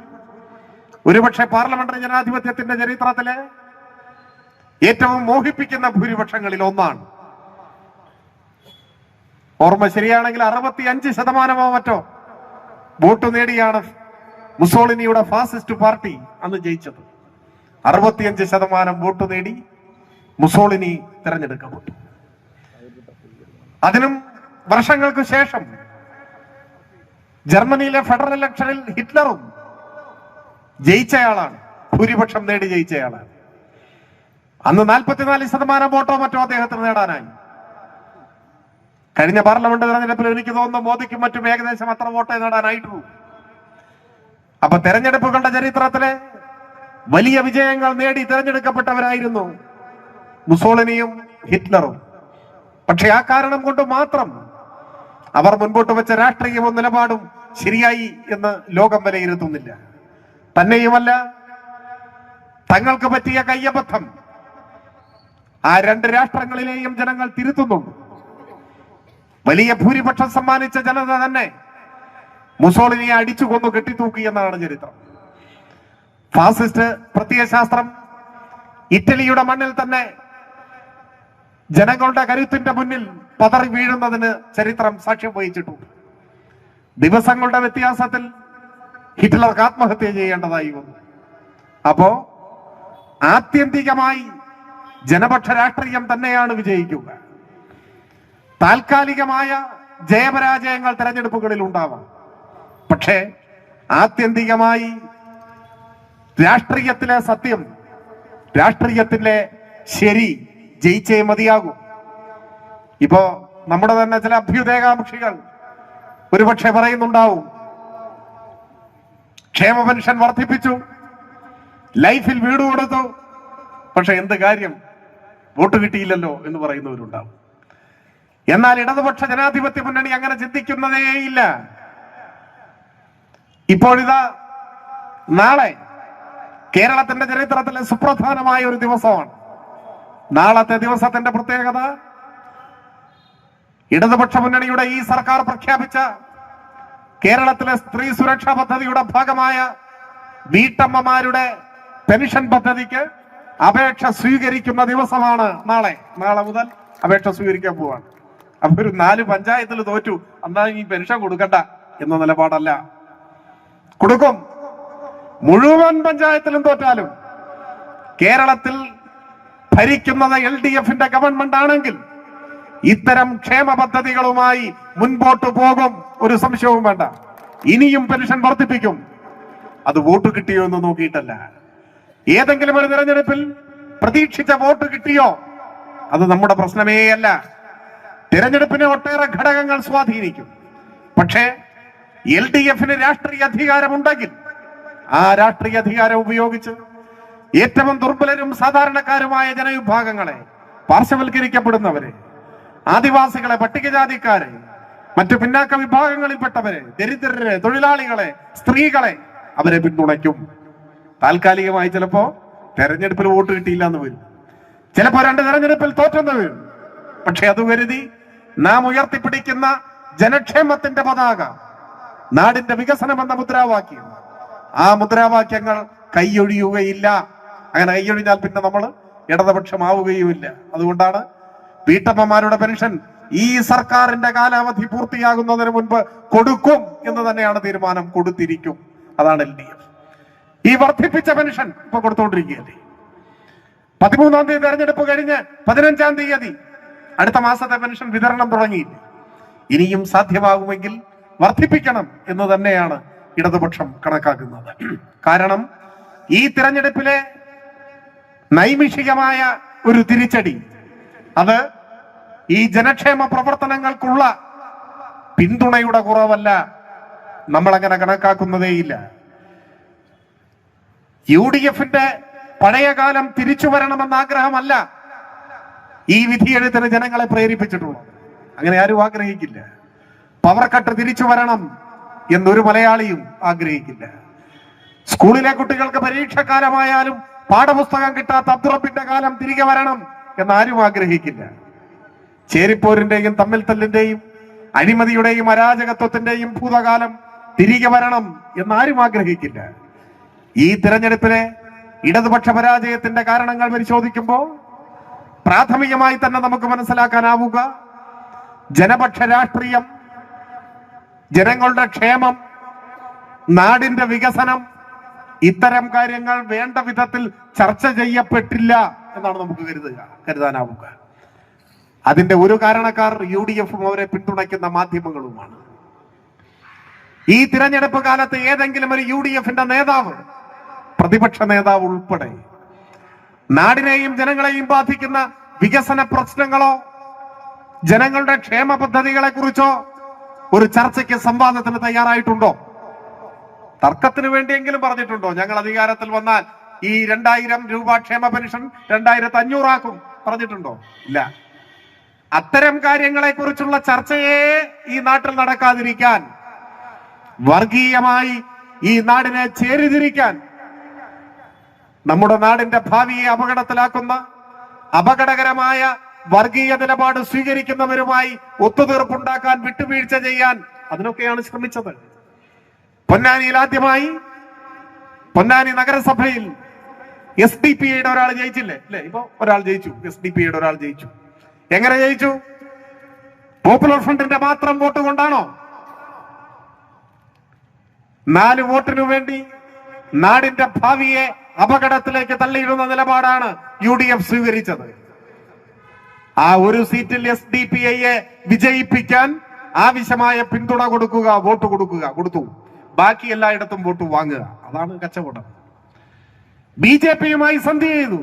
Speaker 1: ഒരുപക്ഷെ പാർലമെന്ററി ജനാധിപത്യത്തിന്റെ ചരിത്രത്തിലെ ഏറ്റവും മോഹിപ്പിക്കുന്ന ഭൂരിപക്ഷങ്ങളിൽ ഒന്നാണ്. ഓർമ്മ ശരിയാണെങ്കിൽ 65% മറ്റോ വോട്ട് നേടിയാണ് മുസോളിനിയുടെ ഫാസിസ്റ്റ് പാർട്ടി അന്ന് ജയിച്ചത്. 65% വോട്ട് നേടി മുസോളിനി തെരഞ്ഞെടുക്കപ്പെട്ടു. അതിനും വർഷങ്ങൾക്ക് ശേഷം ജർമ്മനിയിലെ ഫെഡറൽ ഇലക്ഷനിൽ ഹിറ്റ്ലറും ജയിച്ചയാളാണ്, ഭൂരിപക്ഷം നേടി ജയിച്ചയാളാണ്. അന്ന് 44% വോട്ടോ മറ്റോ അദ്ദേഹത്തിന് നേടാനായി. കഴിഞ്ഞ പാർലമെന്റ് തെരഞ്ഞെടുപ്പിൽ എനിക്ക് തോന്നുന്നു മോദിക്കും മറ്റും ഏകദേശം അത്ര വോട്ടേ നേടാനായിട്ടുള്ളൂ. അപ്പൊ തെരഞ്ഞെടുപ്പുകളുടെ ചരിത്രത്തിലെ വലിയ വിജയങ്ങൾ നേടി തിരഞ്ഞെടുക്കപ്പെട്ടവരായിരുന്നു മുസോളിനിയും ഹിറ്റ്ലറും. പക്ഷെ ആ കാരണം കൊണ്ട് മാത്രം അവർ മുൻപോട്ട് വെച്ച രാഷ്ട്രീയവും നിലപാടും ശരിയായി എന്ന് ലോകം വിലയിരുത്തുന്നില്ല. തന്നെയുമല്ല, തങ്ങൾക്ക് പറ്റിയ കയ്യബദ്ധം ആ രണ്ട് രാഷ്ട്രങ്ങളിലെയും ജനങ്ങൾ തിരുത്തുന്നുണ്ട്. വലിയ ഭൂരിപക്ഷം സമ്മാനിച്ച ജനത തന്നെ മുസോളിനിയെ അടിച്ചു കൊന്നു കെട്ടിത്തൂക്കി എന്നാണ് ചരിത്രം. ഫാസിസ്റ്റ് പ്രത്യയശാസ്ത്രം ഇറ്റലിയുടെ മണ്ണിൽ തന്നെ ജനങ്ങളുടെ കരുത്തിന്റെ മുന്നിൽ പതറി വീഴുന്നതിന് ചരിത്രം സാക്ഷ്യം വഹിച്ചിട്ടുണ്ട്. ദിവസങ്ങളുടെ വ്യത്യാസത്തിൽ ഹിറ്റ്ലർക്ക് ആത്മഹത്യ ചെയ്യേണ്ടതായി വന്നു. അപ്പോ ആത്യന്തികമായി ജനപക്ഷ രാഷ്ട്രീയം തന്നെയാണ് വിജയിക്കുക. താൽക്കാലികമായ ജയപരാജയങ്ങൾ തെരഞ്ഞെടുപ്പുകളിൽ ഉണ്ടാവാം. പക്ഷേ ആത്യന്തികമായി രാഷ്ട്രീയത്തിലെ സത്യം, രാഷ്ട്രീയത്തിലെ ശരി ജയിച്ചേ മതിയാകും. ഇപ്പോ നമ്മുടെ തന്നെ ചില അഭ്യുദയകാംക്ഷികൾ ഒരുപക്ഷെ പറയുന്നുണ്ടാവും, ക്ഷേമ പെൻഷൻ വർദ്ധിപ്പിച്ചു, ലൈഫിൽ വീട് കൊടുത്തു, പക്ഷെ എന്ത് കാര്യം, വോട്ട് കിട്ടിയില്ലല്ലോ എന്ന് പറയുന്നവരുണ്ടാവും. എന്നാൽ ഇടതുപക്ഷ ജനാധിപത്യ മുന്നണി അങ്ങനെ ചിന്തിക്കുന്നതേയില്ല. ഇപ്പോഴിതാ നാളെ കേരളത്തിന്റെ ചരിത്രത്തിലെ സുപ്രധാനമായ ഒരു ദിവസമാണ്. നാളത്തെ ദിവസത്തിന്റെ പ്രത്യേകത, ഇടതുപക്ഷ മുന്നണിയുടെ ഈ സർക്കാർ പ്രഖ്യാപിച്ച കേരളത്തിലെ സ്ത്രീ സുരക്ഷാ പദ്ധതിയുടെ ഭാഗമായ വീട്ടമ്മമാരുടെ പെൻഷൻ പദ്ധതിക്ക് അപേക്ഷ സ്വീകരിക്കുന്ന ദിവസമാണ് നാളെ. നാളെ മുതൽ അപേക്ഷ സ്വീകരിക്കാൻ പോവാണ്. അപ്പൊ ഒരു 4 പഞ്ചായത്തിൽ തോറ്റു, എന്നാ ഈ പെൻഷൻ കൊടുക്കണ്ട എന്ന നിലപാടല്ല. കൊടുക്കും. മുഴുവൻ പഞ്ചായത്തിലും തോറ്റാലും കേരളത്തിൽ ഭരിക്കുന്നത് LDFന്റെ ഗവൺമെന്റ് ആണെങ്കിൽ ഇത്തരം ക്ഷേമ പദ്ധതികളുമായി മുൻപോട്ട് പോകും, ഒരു സംശയവും വേണ്ട. ഇനിയും പെൻഷൻ വർദ്ധിപ്പിക്കും. അത് വോട്ട് കിട്ടിയോ എന്ന് നോക്കിയിട്ടല്ല. ഏതെങ്കിലും ഒരു തെരഞ്ഞെടുപ്പിൽ പ്രതീക്ഷിച്ച വോട്ട് കിട്ടിയോ, അത് നമ്മുടെ പ്രശ്നമേ അല്ല. തിരഞ്ഞെടുപ്പിനെ ഒട്ടേറെ ഘടകങ്ങൾ സ്വാധീനിക്കും. പക്ഷേ LDF-ന് രാഷ്ട്രീയ അധികാരമുണ്ടെങ്കിൽ ആ രാഷ്ട്രീയ അധികാരം ഉപയോഗിച്ച് ഏറ്റവും ദുർബലരും സാധാരണക്കാരുമായ ജനവിഭാഗങ്ങളെ, പാർശ്വവൽക്കരിക്കപ്പെടുന്നവരെ, ആദിവാസികളെ, പട്ടികജാതിക്കാരെ, മറ്റു പിന്നാക്ക വിഭാഗങ്ങളിൽപ്പെട്ടവരെ, ദരിദ്രരെ, തൊഴിലാളികളെ, സ്ത്രീകളെ അവരെ പിന്തുണയ്ക്കും. താൽക്കാലികമായി ചിലപ്പോ തെരഞ്ഞെടുപ്പിൽ വോട്ട് കിട്ടിയില്ല എന്ന് വരും, ചിലപ്പോ 2 തെരഞ്ഞെടുപ്പിൽ തോറ്റെന്ന് വരും. പക്ഷെ അത് കരുതി നാം ഉയർത്തിപ്പിടിക്കുന്ന ജനക്ഷേമത്തിന്റെ പതാക, നാടിന്റെ വികസനം എന്ന മുദ്രാവാക്യം, ആ മുദ്രാവാക്യങ്ങൾ കൈയൊഴിയുകയില്ല. അങ്ങനെ കൈയൊഴിഞ്ഞാൽ പിന്നെ നമ്മൾ ഇടതുപക്ഷമാവുകയുമില്ല. അതുകൊണ്ടാണ് വീട്ടമ്മമാരുടെ പെൻഷൻ ഈ സർക്കാരിന്റെ കാലാവധി പൂർത്തിയാകുന്നതിന് മുൻപ് കൊടുക്കും എന്ന് തന്നെയാണ് തീരുമാനം. കൊടുത്തിരിക്കും. അതാണ് LDF. ഈ വർദ്ധിപ്പിച്ച പെൻഷൻ ഇപ്പൊ കൊടുത്തുകൊണ്ടിരിക്കുകയല്ലേ. 13-ാം തീയതി തെരഞ്ഞെടുപ്പ് കഴിഞ്ഞ് 15-ാം തീയതി അടുത്ത മാസത്തെ പെൻഷൻ വിതരണം തുടങ്ങിയില്ലേ. ഇനിയും സാധ്യമാകുമെങ്കിൽ വർദ്ധിപ്പിക്കണം എന്ന് തന്നെയാണ് ഇടതുപക്ഷം കണക്കാക്കുന്നത്. കാരണം ഈ തിരഞ്ഞെടുപ്പിലെ നൈമിഷികമായ ഒരു തിരിച്ചടി അത് ഈ ജനക്ഷേമ പ്രവർത്തനങ്ങൾക്കുള്ള പിന്തുണയുടെ കുറവല്ല, നമ്മളങ്ങനെ കണക്കാക്കുന്നതേയില്ല. UDF-ന്റെ പഴയകാലം തിരിച്ചു വരണമെന്ന ആഗ്രഹമല്ല ഈ വിധിയെഴുത്തിന് ജനങ്ങളെ പ്രേരിപ്പിച്ചിട്ടുള്ളത്. അങ്ങനെ ആരും ആഗ്രഹിക്കില്ല. പവർ കട്ട് തിരിച്ചു വരണം എന്നൊരു മലയാളിയും ആഗ്രഹിക്കില്ല. സ്കൂളിലെ കുട്ടികൾക്ക് പരീക്ഷക്കാലമായാലും പാഠപുസ്തകം കിട്ടാത്ത അബ്ദുറബിന്റെ കാലം തിരികെ വരണം എന്നാരും ആഗ്രഹിക്കില്ല. ചേരിപ്പോരിന്റെയും തമ്മിൽ തല്ലിന്റെയും അഴിമതിയുടെയും അരാജകത്വത്തിന്റെയും ഭൂതകാലം തിരികെ വരണം എന്നാരും ആഗ്രഹിക്കില്ല. ഈ തിരഞ്ഞെടുപ്പിലെ ഇടതുപക്ഷ പരാജയത്തിന്റെ കാരണങ്ങൾ പരിശോധിക്കുമ്പോൾ പ്രാഥമികമായി തന്നെ നമുക്ക് മനസ്സിലാക്കാനാവുക, ജനപക്ഷ രാഷ്ട്രീയം, ജനങ്ങളുടെ ക്ഷേമം, നാടിന്റെ വികസനം, ഇത്തരം കാര്യങ്ങൾ വേണ്ട വിധത്തിൽ ചർച്ച ചെയ്യപ്പെട്ടില്ല എന്നാണ് നമുക്ക് കരുതാനാവുക. അതിന്റെ ഒരു കാരണക്കാർ UDF-ഉം അവരെ പിന്തുണയ്ക്കുന്ന മാധ്യമങ്ങളുമാണ്. ഈ തിരഞ്ഞെടുപ്പ് കാലത്ത് ഏതെങ്കിലും ഒരു UDF-ന്റെ നേതാവ്, പ്രതിപക്ഷ നേതാവ് ഉൾപ്പെടെ, നാടിനെയും ജനങ്ങളെയും ബാധിക്കുന്ന വികസന പ്രശ്നങ്ങളോ ജനങ്ങളുടെ ക്ഷേമ പദ്ധതികളെ കുറിച്ചോ ഒരു ചർച്ചയ്ക്ക്, സംവാദത്തിന് തയ്യാറായിട്ടുണ്ടോ? തർക്കത്തിന് വേണ്ടിയെങ്കിലും പറഞ്ഞിട്ടുണ്ടോ ഞങ്ങൾ അധികാരത്തിൽ വന്നാൽ ഈ 2000 രൂപ ക്ഷേമ പെൻഷൻ 2500 ആക്കും പറഞ്ഞിട്ടുണ്ടോ? ഇല്ല. അത്തരം കാര്യങ്ങളെ കുറിച്ചുള്ള ചർച്ചയെ ഈ നാട്ടിൽ നടക്കാതിരിക്കാൻ, വർഗീയമായി ഈ നാടിനെ ചേരിതിരിക്കാൻ, നമ്മുടെ നാടിന്റെ ഭാവിയെ അപകടത്തിലാക്കുന്ന അപകടകരമായ വർഗീയ നിലപാട് സ്വീകരിക്കുന്നവരുമായി ഒത്തുതീർപ്പുണ്ടാക്കാൻ, വിട്ടുവീഴ്ച ചെയ്യാൻ, അതിനൊക്കെയാണ് ശ്രമിച്ചത്. പൊന്നാനിയിൽ ആദ്യമായി പൊന്നാനി നഗരസഭയിൽ SDPIയുടെ ഒരാൾ ജയിച്ചില്ലേ? അല്ലെ, ഇപ്പൊ ഒരാൾ ജയിച്ചു. SDPIയുടെ ഒരാൾ ജയിച്ചു. എങ്ങനെ ജയിച്ചു? പോപ്പുലർ ഫ്രണ്ടിന്റെ മാത്രം വോട്ട് കൊണ്ടാണോ? 4 വോട്ടിനു വേണ്ടി നാടിന്റെ ഭാവിയെ അപകടത്തിലേക്ക് തള്ളിയിടുന്ന നിലപാടാണ് UDF സ്വീകരിച്ചത്. ആ ഒരു സീറ്റിൽ SDPIയെ വിജയിപ്പിക്കാൻ ആവശ്യമായ പിന്തുണ കൊടുക്കുക, വോട്ട് കൊടുത്തു. ബാക്കി എല്ലായിടത്തും വോട്ട് വാങ്ങുക. അതാണ് കച്ചവടം. BJPയുമായി സന്ധി ചെയ്തു.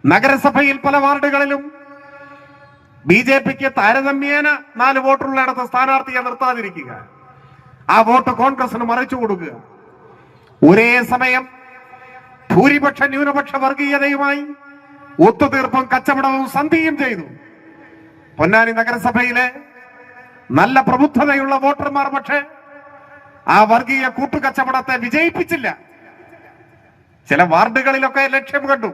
Speaker 1: നഗരസഭയിൽ പല വാർഡുകളിലും BJPക്ക് താരതമ്യേന 4 വോട്ടുള്ളിടത്ത് സ്ഥാനാർത്ഥിയെ നിർത്താതിരിക്കുക, ആ വോട്ട് കോൺഗ്രസിന് മറിച്ചു കൊടുക്കുക. ഒരേ സമയം ഭൂരിപക്ഷ ന്യൂനപക്ഷ വർഗീയതയുമായി ഒത്തുതീർപ്പും കച്ചവടവും സന്ധിയും ചെയ്തു. പൊന്നാനി നഗരസഭയിലെ നല്ല പ്രബുദ്ധതയുള്ള വോട്ടർമാർ പക്ഷേ ആ വർഗീയ കൂട്ടുകച്ചവടത്തെ വിജയിപ്പിച്ചില്ല. ചില വാർഡുകളിലൊക്കെ ലക്ഷ്യം കണ്ടു.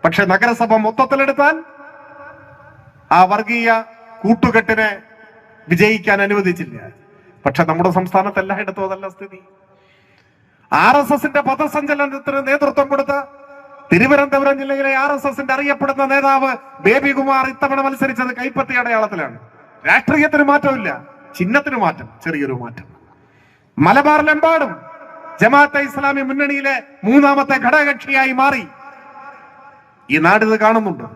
Speaker 1: പക്ഷെ നഗരസഭ മൊത്തത്തിലെടുത്താൽ ആ വർഗീയ കൂട്ടുകെട്ടിനെ വിജയിക്കാൻ അനുവദിച്ചില്ല. പക്ഷെ നമ്മുടെ സംസ്ഥാനത്ത് എല്ലായിടത്തും അതല്ല സ്ഥിതി. RSSന്റെ പഥസഞ്ചലനത്തിന് നേതൃത്വം കൊടുത്ത തിരുവനന്തപുരം ജില്ലയിലെ RSSന്റെ അറിയപ്പെടുന്ന നേതാവ് ബേബികുമാർ ഇത്തവണ മത്സരിച്ചത് കൈപ്പത്തി അടയാളത്തിലാണ്. രാഷ്ട്രീയത്തിന് മാറ്റമില്ല, ചിഹ്നത്തിന് മാറ്റം, ചെറിയൊരു മാറ്റം. മലബാറിലെമ്പാടും ജമാഅത്തെ ഇസ്ലാമി മുന്നണിയിലെ 3ാമത്തെ ഘടകകക്ഷിയായി മാറി. ഈ നാടിത് കാണുന്നുണ്ട്.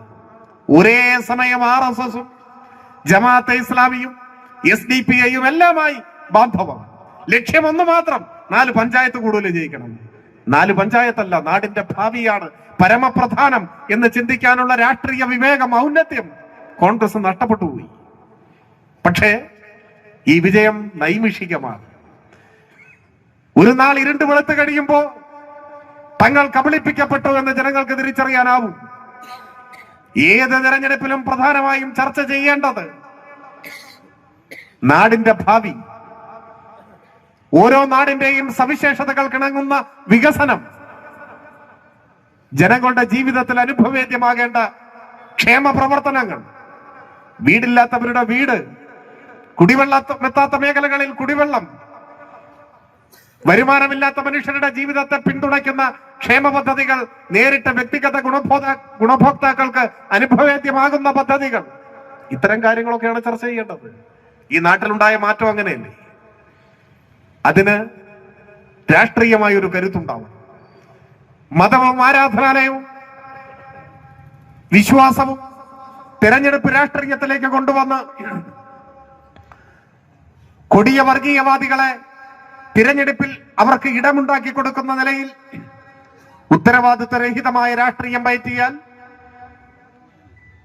Speaker 1: ഒരേ സമയം RSSഉം ജമാഅത്തെ ഇസ്ലാമിയും SDPIയും എല്ലാമായി ബാന്ധവം. ലക്ഷ്യം ഒന്ന് മാത്രം, 4 പഞ്ചായത്ത് കൂടുതൽ ജയിക്കണം. 4 പഞ്ചായത്തല്ല, നാടിന്റെ ഭാവിയാണ് പരമപ്രധാനം എന്ന് ചിന്തിക്കാനുള്ള രാഷ്ട്രീയ വിവേകം, ഔന്നത്യം കോൺഗ്രസ് നഷ്ടപ്പെട്ടു പോയി. പക്ഷേ ഈ വിജയം നൈമിഷികമാണ്. ഒരു നാൾ ഇരുണ്ട് വെളുത്ത് കഴിയുമ്പോ തങ്ങൾ കബളിപ്പിക്കപ്പെട്ടു എന്ന് ജനങ്ങൾക്ക് തിരിച്ചറിയാനാവും. ഏത് തെരഞ്ഞെടുപ്പിലും പ്രധാനമായും ചർച്ച ചെയ്യേണ്ടത് നാടിന്റെ ഭാവി, ഓരോ നാടിന്റെയും സവിശേഷതകൾക്കിണങ്ങുന്ന വികസനം, ജനങ്ങളുടെ ജീവിതത്തിൽ അനുഭവേദ്യമാകേണ്ട ക്ഷേമ പ്രവർത്തനങ്ങൾ, വീടില്ലാത്തവരുടെ വീട്, കുടിവെള്ളമെത്താത്ത മേഖലകളിൽ കുടിവെള്ളം, വരുമാനമില്ലാത്ത മനുഷ്യരുടെ ജീവിതത്തെ പിന്തുണയ്ക്കുന്ന ക്ഷേമ പദ്ധതികൾ, നേരിട്ട് വ്യക്തിഗത ഗുണഭോക്താക്കൾക്ക് അനുഭവേദ്യമാകുന്ന പദ്ധതികൾ, ഇത്തരം കാര്യങ്ങളൊക്കെയാണ് ചർച്ച ചെയ്യേണ്ടത്. ഈ നാട്ടിലുണ്ടായ മാറ്റം അങ്ങനെയല്ലേ? അതിന് രാഷ്ട്രീയമായ ഒരു കരുത്തുണ്ടാവും. മതവും ആരാധനാലയവും വിശ്വാസവും തെരഞ്ഞെടുപ്പ് രാഷ്ട്രീയത്തിലേക്ക് കൊണ്ടുവന്ന് കൊടിയ വർഗീയവാദികളെ തിരഞ്ഞെടുപ്പിൽ അവർക്ക് ഇടമുണ്ടാക്കി കൊടുക്കുന്ന നിലയിൽ ഉത്തരവാദിത്വരഹിതമായ രാഷ്ട്രീയം പയറ്റിയാൽ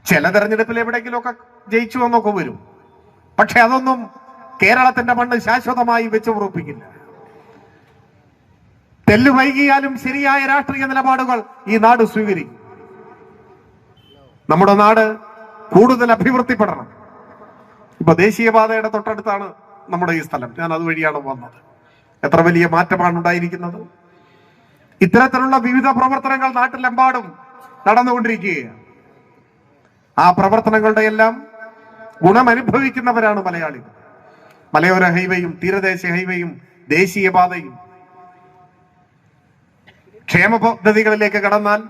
Speaker 1: ചില തെരഞ്ഞെടുപ്പിൽ എവിടെയെങ്കിലുമൊക്കെ ജയിച്ചു എന്നൊക്കെ വരും. പക്ഷെ അതൊന്നും കേരളത്തിന്റെ മണ്ണ് ശാശ്വതമായി വെച്ച് ഉറപ്പിക്കില്ല. തെല്ലു വൈകിയാലും ശരിയായ രാഷ്ട്രീയ നിലപാടുകൾ ഈ നാട് സ്വീകരിക്കും. നമ്മുടെ നാട് കൂടുതൽ അഭിവൃദ്ധിപ്പെടണം. ഇപ്പൊ ദേശീയപാതയുടെ തൊട്ടടുത്താണ് നമ്മുടെ ഈ സ്ഥലം. ഞാൻ അതുവഴിയാണ് വന്നത്. എത്ര വലിയ മാറ്റമാണ് ഉണ്ടായിരിക്കുന്നത്. ഇത്തരത്തിലുള്ള വിവിധ പ്രവർത്തനങ്ങൾ നാട്ടിലെമ്പാടും നടന്നുകൊണ്ടിരിക്കുകയാണ്. ആ പ്രവർത്തനങ്ങളുടെ എല്ലാം ഗുണമനുഭവിക്കുന്നവരാണ് മലയാളികൾ. മലയോര ഹൈവേയും തീരദേശ ഹൈവേയും ദേശീയപാതയും ക്ഷേമ പദ്ധതികളിലേക്ക് കടന്നാൽ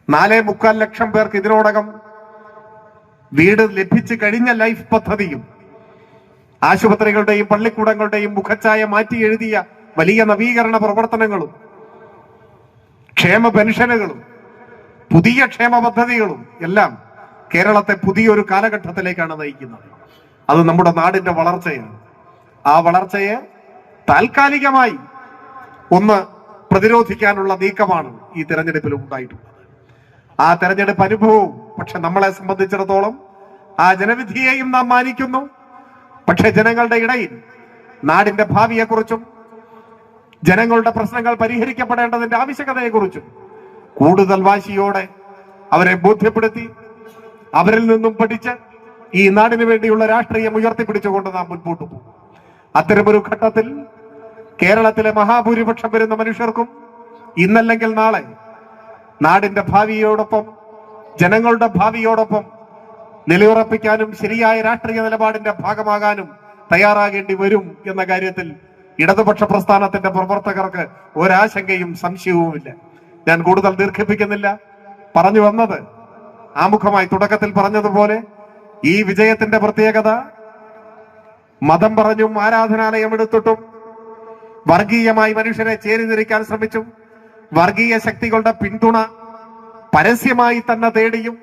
Speaker 1: 4.25 ലക്ഷം പേർക്ക് ഇതിനോടകം വീട് ലഭിച്ചു കഴിഞ്ഞ ലൈഫ് പദ്ധതിയും ആശുപത്രികളുടെയും പള്ളിക്കൂടങ്ങളുടെയും മുഖച്ഛായ മാറ്റി എഴുതിയ വലിയ നവീകരണ പ്രവർത്തനങ്ങളും ക്ഷേമ പെൻഷനുകളും പുതിയ ക്ഷേമ പദ്ധതികളും എല്ലാം കേരളത്തെ പുതിയൊരു കാലഘട്ടത്തിലേക്കാണ് നയിക്കുന്നത്. അത് നമ്മുടെ നാടിന്റെ വളർച്ചയാണ്. ആ വളർച്ചയെ താൽക്കാലികമായി ഒന്ന് പ്രതിരോധിക്കാനുള്ള നീക്കമാണ് ഈ തെരഞ്ഞെടുപ്പിൽ ഉണ്ടായിട്ടുള്ളത്. ആ തെരഞ്ഞെടുപ്പ് അനുഭവവും പക്ഷെ നമ്മളെ സംബന്ധിച്ചിടത്തോളം ആ ജനവിധിയെയും നാം മാനിക്കുന്നു. പക്ഷെ ജനങ്ങളുടെ ഇടയിൽ നാടിന്റെ ഭാവിയെക്കുറിച്ചും ജനങ്ങളുടെ പ്രശ്നങ്ങൾ പരിഹരിക്കപ്പെടേണ്ടതിന്റെ ആവശ്യകതയെക്കുറിച്ചും കൂടുതൽ വാശിയോടെ അവരെ ബോധ്യപ്പെടുത്തി അവരിൽ നിന്നും പഠിച്ച് ഈ നാടിനു വേണ്ടിയുള്ള രാഷ്ട്രീയം ഉയർത്തിപ്പിടിച്ചുകൊണ്ട് നാം മുൻപോട്ട് പോകും. അത്തരമൊരു ഘട്ടത്തിൽ കേരളത്തിലെ മഹാഭൂരിപക്ഷം വരുന്ന മനുഷ്യർക്കും ഇന്നല്ലെങ്കിൽ നാളെ നാടിന്റെ ഭാവിയോടൊപ്പം ജനങ്ങളുടെ ഭാവിയോടൊപ്പം നിലയുറപ്പിക്കാനും ശരിയായ രാഷ്ട്രീയ നിലപാടിന്റെ ഭാഗമാകാനും തയ്യാറാകേണ്ടി വരും എന്ന കാര്യത്തിൽ ഇടതുപക്ഷ പ്രസ്ഥാനത്തിന്റെ പ്രവർത്തകർക്ക് ഒരാശങ്കയും സംശയവുമില്ല. ഞാൻ കൂടുതൽ ദീർഘിപ്പിക്കുന്നില്ല. പറഞ്ഞു വന്നത് ആമുഖമായി തുടക്കത്തിൽ പറഞ്ഞതുപോലെ ഈ വിജയത്തിന്റെ പ്രത്യേകത മതം പറഞ്ഞും ആരാധനാലയം എടുത്തിട്ടും വർഗീയമായി മനുഷ്യരെ ചേരിതിരിക്കാൻ ശ്രമിച്ചും വർഗീയ ശക്തികളുടെ പിന്തുണ പരസ്യമായി തന്നെ തേടിയും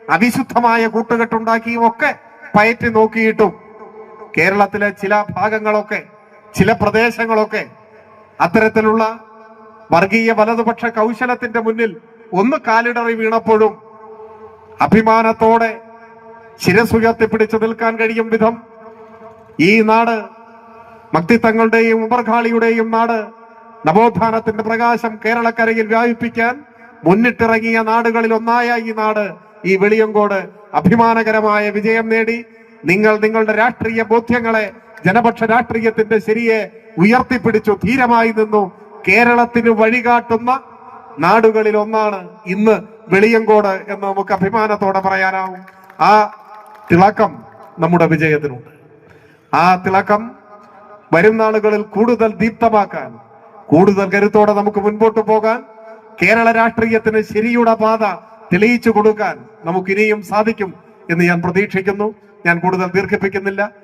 Speaker 1: അവിശുദ്ധമായ കൂട്ടുകെട്ടുണ്ടാക്കിയും ഒക്കെ പയറ്റി നോക്കിയിട്ടും കേരളത്തിലെ ചില ഭാഗങ്ങളൊക്കെ ചില പ്രദേശങ്ങളൊക്കെ അത്തരത്തിലുള്ള വർഗീയ വലതുപക്ഷ കൗശലത്തിന്റെ മുന്നിൽ ഒന്ന് കാലിടറി വീണപ്പോഴും അഭിമാനത്തോടെ ശിരസുയർത്തിപ്പിടിച്ചു നിൽക്കാൻ കഴിയും വിധം ഈ നാട് മക്തിത്തങ്ങളുടെയും ഉമർഖാളിയുടെയും നാട് നവോത്ഥാനത്തിന്റെ പ്രകാശം കേരളക്കരയിൽ വ്യാപിപ്പിക്കാൻ മുന്നിട്ടിറങ്ങിയ നാടുകളിൽ ഒന്നായ ഈ നാട്, ഈ വെളിയങ്കോട് അഭിമാനകരമായ വിജയം നേടി. നിങ്ങൾ നിങ്ങളുടെ രാഷ്ട്രീയ ബോധ്യങ്ങളെ, ജനപക്ഷ രാഷ്ട്രീയത്തിന്റെ ശരിയെ ഉയർത്തിപ്പിടിച്ചു ധീരമായി നിന്നു. കേരളത്തിന് വഴികാട്ടുന്ന നാടുകളിൽ ഒന്നാണ് ഇന്ന് വെളിയങ്കോട് എന്ന് നമുക്ക് അഭിമാനത്തോടെ പറയാനാവും. ആ തിളക്കം നമ്മുടെ വിജയത്തിനുണ്ട്. ആ തിളക്കം വരും നാളുകളിൽ കൂടുതൽ ദീപ്തമാക്കാൻ, കൂടുതൽ കരുത്തോടെ നമുക്ക് മുൻപോട്ട് പോകാൻ, കേരള രാഷ്ട്രീയത്തിന് ശരിയുടെ പാത തെളിയിച്ചു കൊടുക്കാൻ നമുക്കിനിയും സാധിക്കും എന്ന് ഞാൻ പ്രതീക്ഷിക്കുന്നു. ഞാൻ കൂടുതൽ ദീർഘിപ്പിക്കുന്നില്ല.